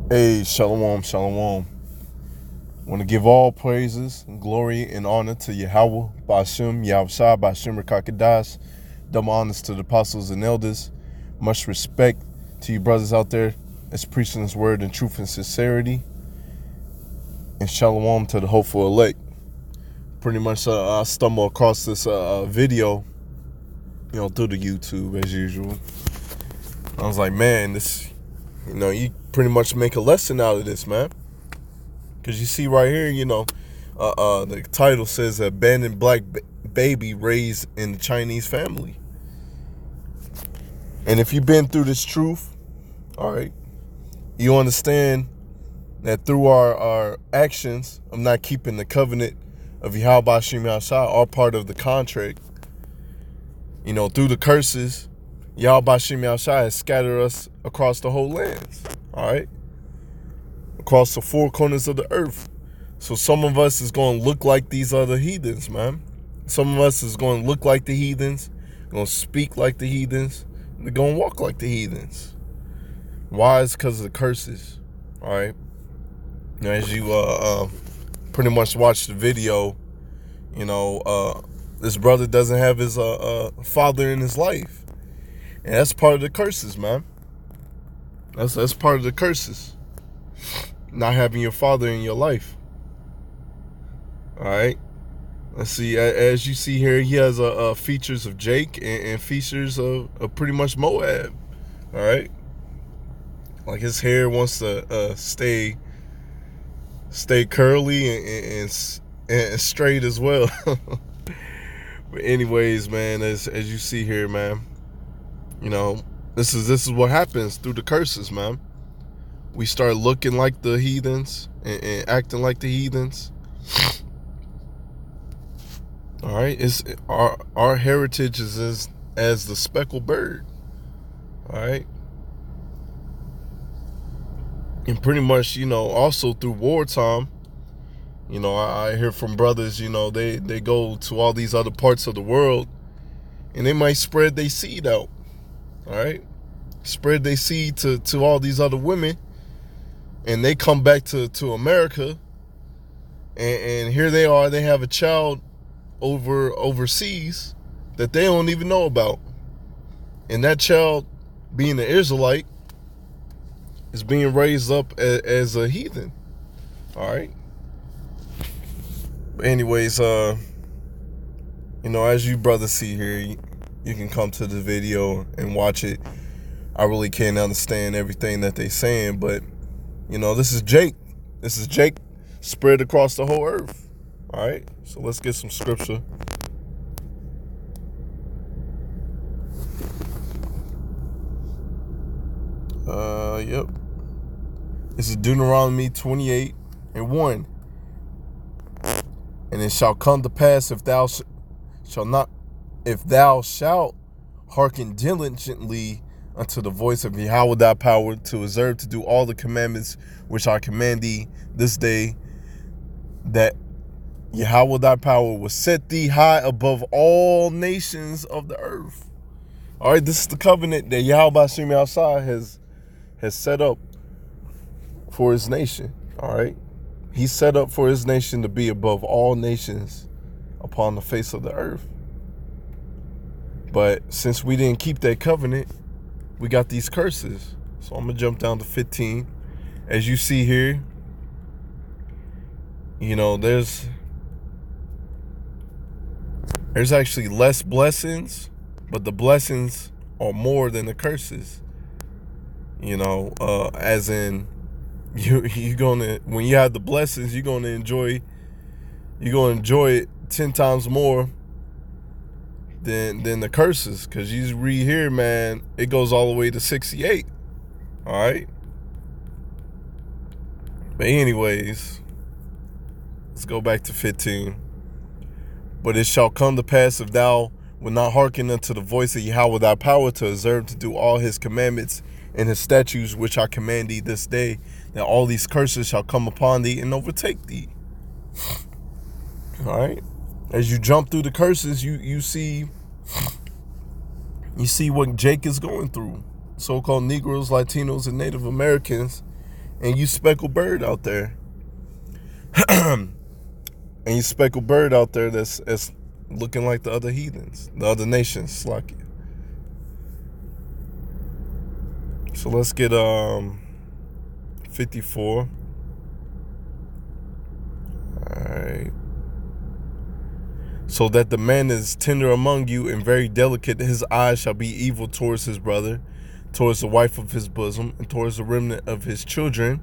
Hey, shalom, shalom. Want to give all praises and glory and honor to Yahweh, Ba'ashem, Yahushua, Ba'ashem, Rakakadas. Double honors to the apostles and elders. Much respect to you brothers out there that's preaching this word in truth and sincerity. And shalom to the hopeful elect. Pretty much I stumbled across this video, through the YouTube as usual. I was like, man, this, you pretty much make a lesson out of this, man. Because you see right here, the title says abandoned black baby raised in the Chinese family. And if you've been through this truth, all right, you understand that through our actions of not keeping the covenant of Yahweh Hashem Yahushua, our part of the contract, through the curses, Yahweh Hashem Yahushua has scattered us across the whole lands, all right? Across the four corners of the earth. So some of us is going to look like these other heathens, man. Some of us is going to look like the heathens, going to speak like the heathens, they're going to walk like the heathens. Why? It's because of the curses, all right? Now, as you pretty much watch the video, this brother doesn't have his father in his life. And that's part of the curses, man. That's part of the curses. Not having your father in your life. All right. Let's see. As you see here, he has features of Jake and features of pretty much Moab. All right. Like his hair wants to stay curly and straight as well. But anyways, man, as you see here, man, this is what happens through the curses, man. We start looking like the heathens and acting like the heathens. All right, it's our heritage is as the speckled bird. All right, and pretty much, also through wartime, I hear from brothers, they go to all these other parts of the world, and they might spread their seed out. All right, spread their seed to all these other women. And they come back to America, and here they are. They have a child overseas that they don't even know about. And that child, being an Israelite, is being raised up as a heathen. All right. But anyways, as you brothers see here, you can come to the video and watch it. I really can't understand everything that they're saying, but this is Jake. This is Jake spread across the whole earth. All right. So let's get some scripture. Yep. This is Deuteronomy 28:1. And it shall come to pass if thou shalt hearken diligently unto the voice of Yahweh thy power, to observe to do all the commandments which I command thee this day, that Yahweh thy power will set thee high above all nations of the earth. All right, this is the covenant that Yahweh Hashem Yahushua has set up for his nation. All right, he set up for his nation to be above all nations upon the face of the earth. But since we didn't keep that covenant, we got these curses. So I'm going to jump down to 15. As you see here, there's actually less blessings, but the blessings are more than the curses. As in, you're gonna, when you have the blessings, you're gonna enjoy it 10 times more than the curses. Because you read here, man, it goes all the way to 68. All right. But anyways, let's go back to 15. But it shall come to pass, if thou wilt not hearken unto the voice of Yahweh thy power, to observe to do all his commandments and his statutes which I command thee this day, that all these curses shall come upon thee and overtake thee. All right. As you jump through the curses, you see what Jake is going through. So-called Negroes, Latinos, and Native Americans And you speckled bird out there. And you speckled bird out there that's looking like the other heathens, the other nations, like you. So let's get 54. Alright. So that the man is tender among you and very delicate, his eyes shall be evil towards his brother, towards the wife of his bosom, and towards the remnant of his children.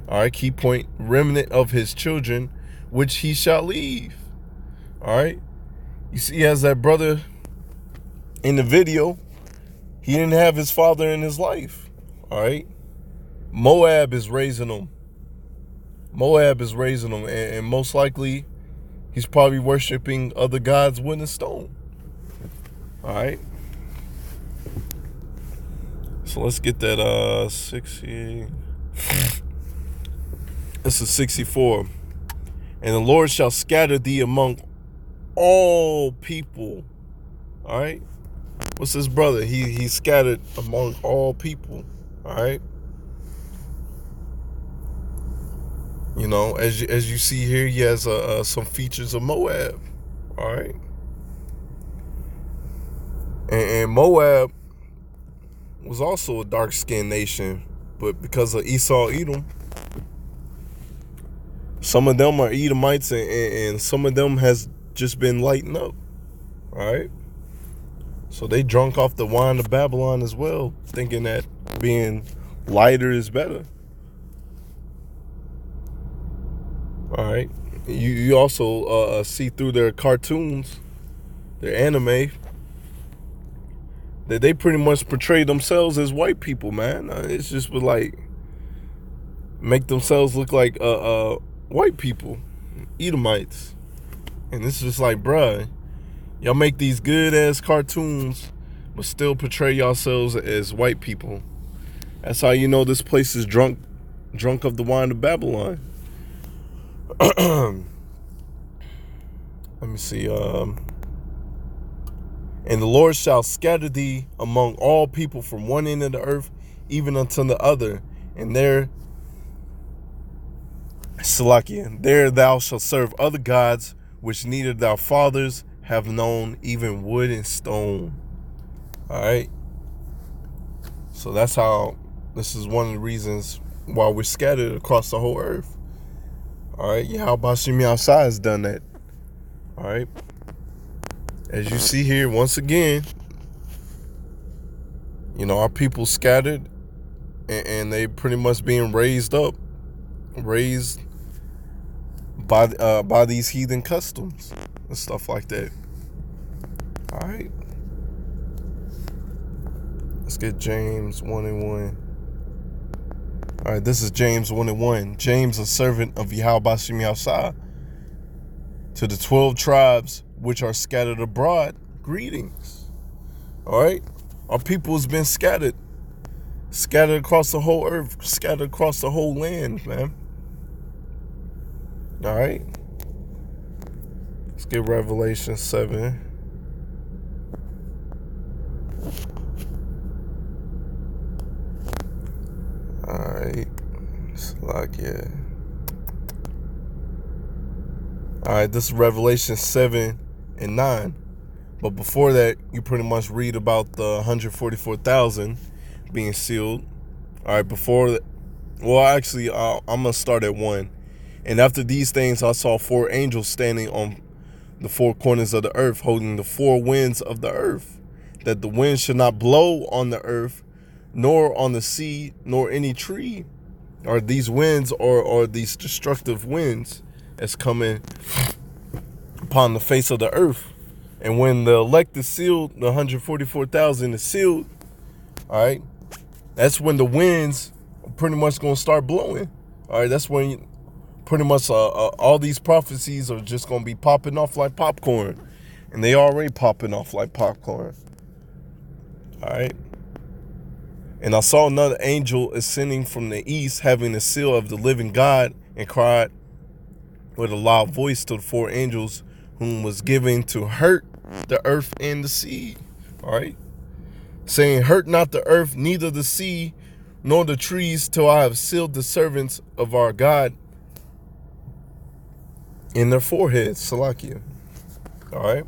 All right, key point, remnant of his children, which he shall leave. All right. You see, as that brother in the video, he didn't have his father in his life. All right. Moab is raising him. And most likely he's probably worshiping other gods, wood and stone. All right. So let's get that 60. This is 64. And the Lord shall scatter thee among all people. All right. What's his brother? He's scattered among all people. All right. You know, as you see here, he has some features of Moab. All right. And Moab was also a dark-skinned nation, but because of Esau, Edom, some of them are Edomites, and some of them has just been lightened up. All right. So they drunk off the wine of Babylon as well, thinking that being lighter is better. All right. You also see through their cartoons, their anime, that they pretty much portray themselves as white people, man. It's just with like make themselves look like white people, Edomites. And it's just like, bruh, y'all make these good ass cartoons, but still portray yourselves as white people. That's how you know this place is drunk of the wine of Babylon. Let me see. And the Lord shall scatter thee among all people from one end of the earth even unto the other, and there thou shalt serve other gods which neither thy fathers have known, even wood and stone. All right. So that's how, this is one of the reasons why we're scattered across the whole earth. All right. Yahweh Hashem Yahushua has done that. All right. As you see here, once again, you know, our people scattered, and they pretty much being raised by these heathen customs and stuff like that. All right. Let's get James 1:1. All right, this is James 1:1. James, a servant of Yahweh Hashem Yahushua, to the 12 tribes which are scattered abroad, greetings. All right. Our people has been scattered across the whole earth, scattered across the whole land, man. All right. Let's get Revelation 7. All right. It's like, yeah. All right, this is Revelation 7 and 9. But before that, you pretty much read about the 144,000 being sealed. All right, before that, well, actually, I'm going to start at 1. And after these things, I saw 4 angels standing on the 4 corners of the earth, holding the 4 winds of the earth, that the wind should not blow on the earth, nor on the sea, nor any tree. Or these winds, or these destructive winds that's coming upon the face of the earth. And when the elect is sealed, the 144,000 is sealed, all right, that's when the winds are pretty much going to start blowing. All right, that's when pretty much all these prophecies are just going to be popping off like popcorn. And they already popping off like popcorn. All right. And I saw another angel ascending from the east, having the seal of the living God, and cried with a loud voice to the 4 angels whom was given to hurt the earth and the sea. All right. Saying, hurt not the earth, neither the sea, nor the trees till I have sealed the servants of our God in their foreheads. Salakia. All right.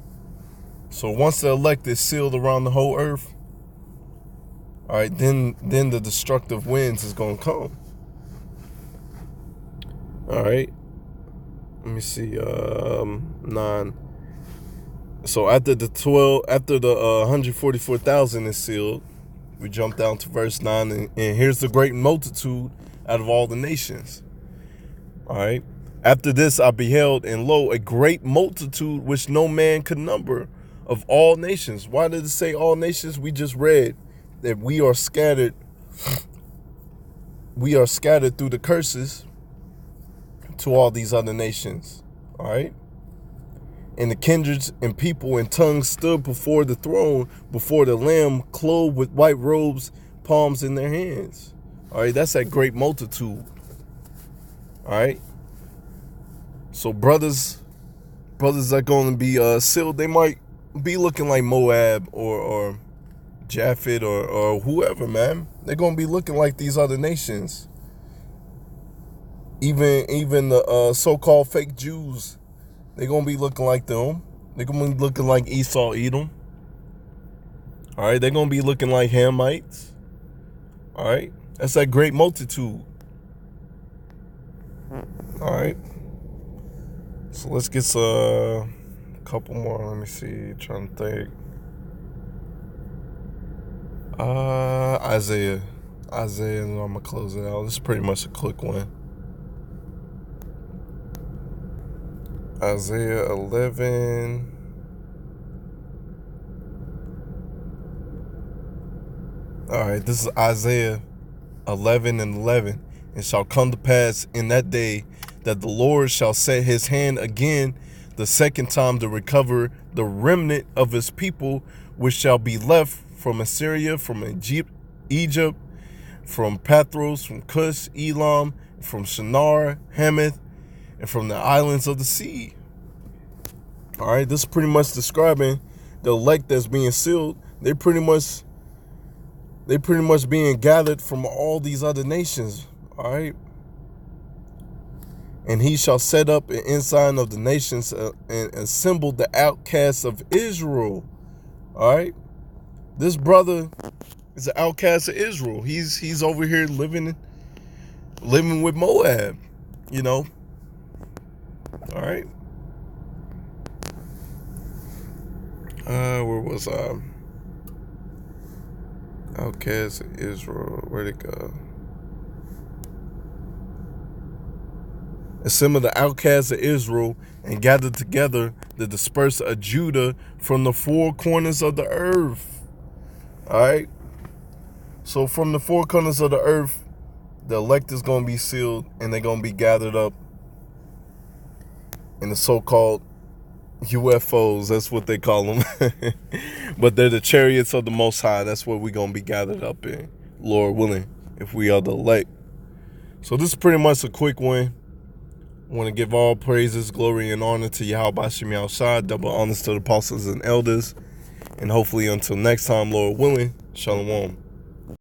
So once the elect is sealed around the whole earth, all right, then the destructive winds is going to come. All right. Let me see. 9. So after the 144,000 is sealed, we jump down to verse 9, and here's the great multitude out of all the nations. All right. After this I beheld, and lo, a great multitude which no man could number, of all nations. Why did it say all nations? We just read that we are scattered. We are scattered through the curses to all these other nations. All right. And the kindreds and people and tongues stood before the throne, before the Lamb, clothed with white robes, palms in their hands. All right, that's that great multitude. All right. So brothers that are going to be sealed, they might be looking like Moab or Japhet or whoever, man. They're going to be looking like these other nations. Even the so-called fake Jews, they're going to be looking like them. They're going to be looking like Esau, Edom. All right, they're going to be looking like Hamites. All right, that's that great multitude. All right. So let's get a couple more. Let me see. Trying to think. Isaiah, and I'm going to close it out. This is pretty much a quick one. Isaiah 11. All right, this is Isaiah 11:11. It shall come to pass in that day that the Lord shall set his hand again the second time to recover the remnant of his people, which shall be left from Assyria, from Egypt, from Pathros, from Cush, Elam, from Shinar, Hamath, and from the islands of the sea. All right, this is pretty much describing the elect that's being sealed. They pretty much being gathered from all these other nations. All right. And he shall set up an ensign of the nations and assemble the outcasts of Israel. All right. This brother is an outcast of Israel. He's over here living with Moab, you know. All right. Where was I? Outcast of Israel. Where'd it go? Assemble the outcasts of Israel and gather together the dispersed of Judah from the four corners of the earth. All right. So from the four corners of the earth, the elect is going to be sealed, and they're going to be gathered up in the so-called UFOs. That's what they call them. But they're the chariots of the Most High. That's where we're going to be gathered up in, Lord willing, if we are the elect. So this is pretty much a quick one. I want to give all praises, glory, and honor to Yahweh Bashim Yahushua, double honors to the apostles and elders. And hopefully until next time, Lord willing, Shalom.